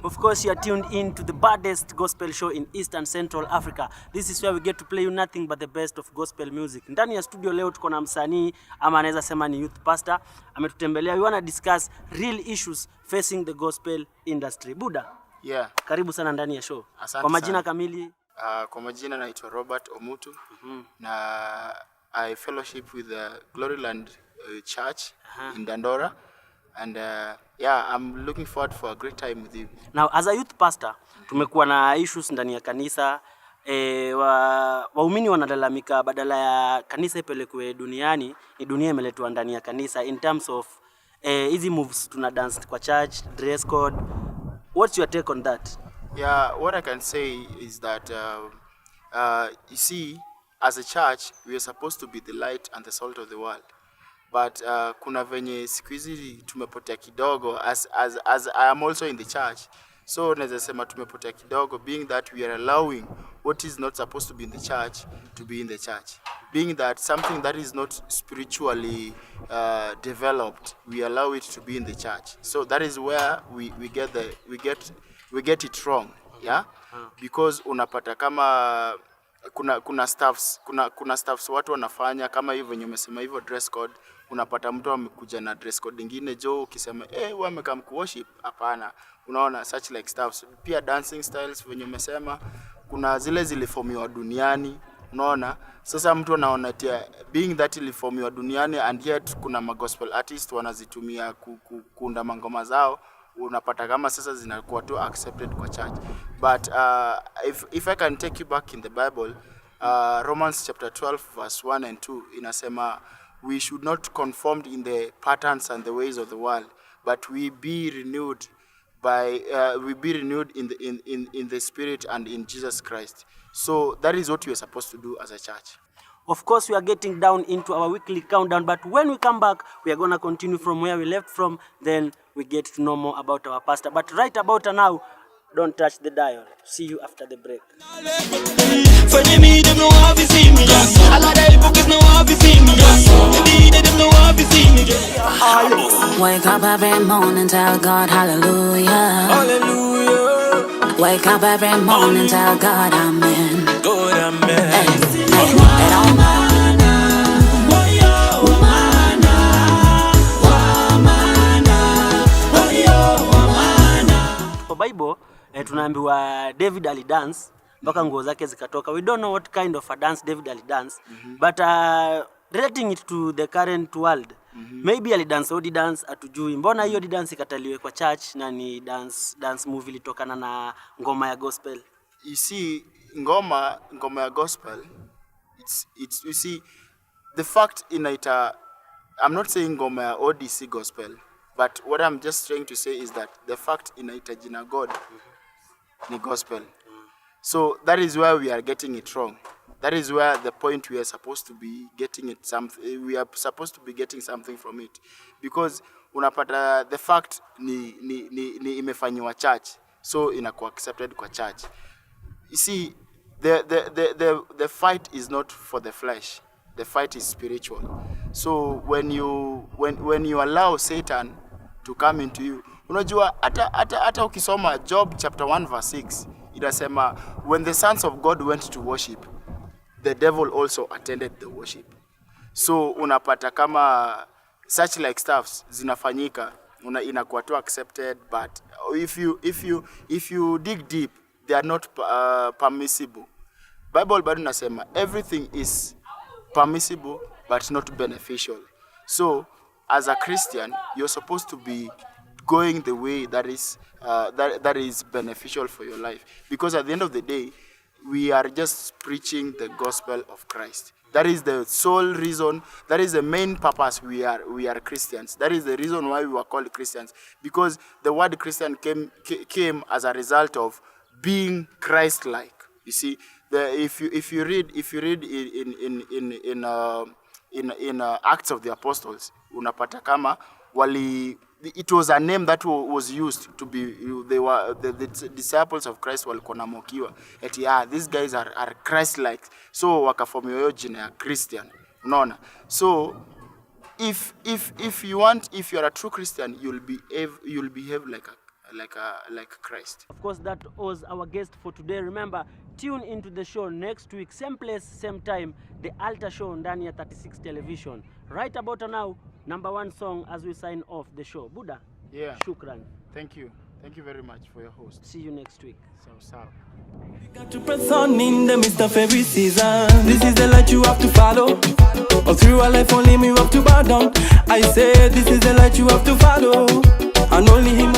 Of course, you are tuned in to the baddest gospel show in East and Central Africa. This is where we get to play you nothing but the best of gospel music. Ndani ya studio leo tuko na msanii ama anaweza sema ni youth pastor. Ametutembelea. We want to discuss real issues facing the gospel industry. Buda. Yeah. Karibu sana ndani ya show. Asante Kwa majina sana. Kamili? Kwa majina naitwa Robert Omutu. Na I fellowship with the Gloryland Church in Dandora. And yeah, I'm looking forward for a great time with you. Now, as a youth pastor, tumekuwa na issues ndani ya kanisa. Waumini wanalalamika badala ya kanisa ipelekwe duniani, ni dunia imeletwa ndani ya kanisa in terms of easy moves tuna dance kwa church, dress code. What's your take on that? Yeah, what I can say is that you see, as a church, we are supposed to be the light and the salt of the world. But kuna venye siku hizi tumepotea kidogo as I am also in the church. So naweza sema tumepotea kidogo, being that we are allowing what is not supposed to be in the church to be in the church. Being that something that is not spiritually developed, we allow it to be in the church. So that is where we get it wrong, yeah? Because unapata kama kuna staffs watu wanafanya kama hivyo wenye umesema hivyo dress code. Unapata mtu amekuja na dress code nyingine jo, ukisema wewe amekam worship, hapana. Unaona, such like stuffs. Pia dancing styles wenye umesema kuna zile ziliformiwa duniani, unaona. Sasa mtu anaona tia being that iliformiwa duniani and yet kuna gospel artists wanazitumia kuunda mangoma zao. Unapata kama sasa zinakuwa tu accepted kwa church. But if I can take you back in the Bible, Romans chapter 12 verse 1 and 2 inasema we should not conform in the patterns and the ways of the world, but we be renewed in the spirit and in Jesus Christ. So that is what we are supposed to do as a church. Of course, we are getting down into our weekly countdown, but when we come back, we are going to continue from where we left from, then we get to know more about our pastor. But right about now, don't touch the dial. See you after the break. Wake up every morning, tell God hallelujah. Hallelujah. Wake up every morning, tell God amen. God amen. It don't Kwa Bible, tunaambiwa David alidance mpaka nguo zake zikatoka. We don't know what kind of a dance David alidance, but relating it to the current world, maybe alidance odi dance atujui. Mbona hiyo di dance ikataliwe kwa church na ni dance movie litokana na ngoma ya gospel? You see, ngoma ya gospel, it's you see the fact in it, I'm not saying ngoma ya ODC gospel, but what I'm just trying to say is that the fact in it jina God ni gospel. So that is where we are getting it wrong. That is where the point we are supposed to be getting it something. We are supposed to be getting something from it, because unapata the fact ni imefanywa church, so inakuwa accepted kwa church. You see, the fight is not for the flesh. The fight is spiritual. So when you allow Satan to come into you, unajua hata ukisoma Job chapter 1 verse 6, inasema when the sons of God went to worship, the devil also attended the worship. So unapata kama such like stuffs zinafanyika, inakuwa tu accepted, but if you dig deep, they are not permissible. Bible bado nasema everything is permissible but not beneficial. So as a Christian, you're supposed to be going the way that is beneficial for your life, because at the end of the day, we are just preaching the gospel of Christ. That is the sole reason, that is the main purpose we are Christians. That is the reason why we were called Christians, because the word Christian came as a result of being Christ-like. You see, if you read in Acts of the Apostles, unapata kama it was a name that was used to be, they were the disciples of Christ walikuwa namokiwa eti these guys are Christ-like, so wakaformiwa hiyo jina ya Christian, unaona. So if you are a true Christian, you'll behave Christ. Of course, that was our guest for today. Remember, tune into the show next week, same place, same time, the Altar Show ndani ya 36 Television. Right about now, number 1 song as we sign off the show. Buddha. Yeah. Shukran. Thank you. Thank you very much for your host. See you next week. So. You got to press on in the midst of every season. This is the light you have to follow. All through our life, only me have to bow down. I say this is the light you have to follow. And only him.